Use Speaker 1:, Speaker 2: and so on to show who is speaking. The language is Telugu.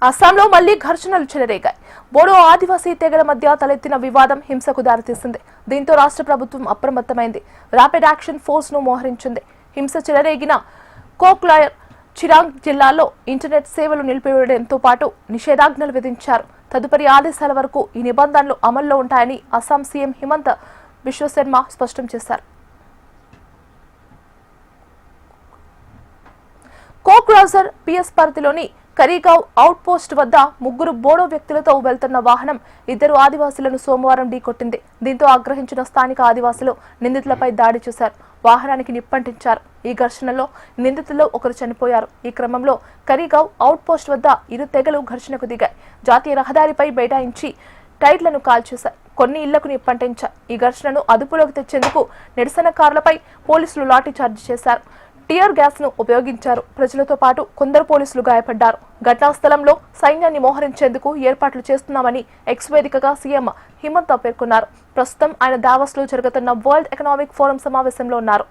Speaker 1: అస్సాంలో మళ్లీ ఘర్షణలు చెలరేగాయి. బోడో ఆదివాసీ తెగల మధ్య తలెత్తిన వివాదం హింసకు దారితీసింది. దీంతో రాష్ట్ర ప్రభుత్వం అప్రమత్తమైంది. ర్యాపిడ్ యాక్షన్ ఫోర్స్ ను మోహరించింది. హింస చెలరేగిన కోక్లాయర్ చిరాంగ్ జిల్లాలో ఇంటర్నెట్ సేవలు నిలిపివేయడంతో పాటు నిషేధాజ్ఞలు విధించారు. తదుపరి ఆదేశాల వరకు ఈ నిబంధనలు అమల్లో ఉంటాయని అస్సాం సీఎం హిమంత బిశ్వ శర్మ స్పష్టం చేశారు. కోక్రాజర్ పిఎస్ పరిధిలోని కరీగావ్ అవుట్ పోస్ట్ వద్ద ముగ్గురు బోడో వ్యక్తులతో వెళ్తున్న వాహనం ఇద్దరు ఆదివాసులను సోమవారం ఢీకొట్టింది. దీంతో ఆగ్రహించిన స్థానిక ఆదివాసులు నిందితులపై దాడి చేశారు. వాహనానికి నిప్పంటించారు. ఈ ఘర్షణలో నిందితుల్లో ఒకరు చనిపోయారు. ఈ క్రమంలో కరీగావ్ అవుట్ పోస్ట్ వద్ద ఇరు తెగలు ఘర్షణకు దిగాయి. జాతీయ రహదారిపై బైఠాయించి టైర్లను కాల్చేశారు. కొన్ని ఇళ్లకు నిప్పంటించారు. ఈ ఘర్షణను అదుపులోకి తెచ్చేందుకు నిరసనకారులపై పోలీసులు లాఠీచార్జి చేశారు. టియర్ గ్యాస్ ను ఉపయోగించారు. ప్రజలతో పాటు కొందరు పోలీసులు గాయపడ్డారు. ఘటనా స్థలంలో సైన్యాన్ని మోహరించేందుకు ఏర్పాట్లు చేస్తున్నామని ఎక్స్ వేదికగా సీఎం హిమంత పేర్కొన్నారు. ప్రస్తుతం ఆయన దావోస్ లో జరుగుతున్న వరల్డ్ ఎకనామిక్ ఫోరం సమావేశంలో ఉన్నారు.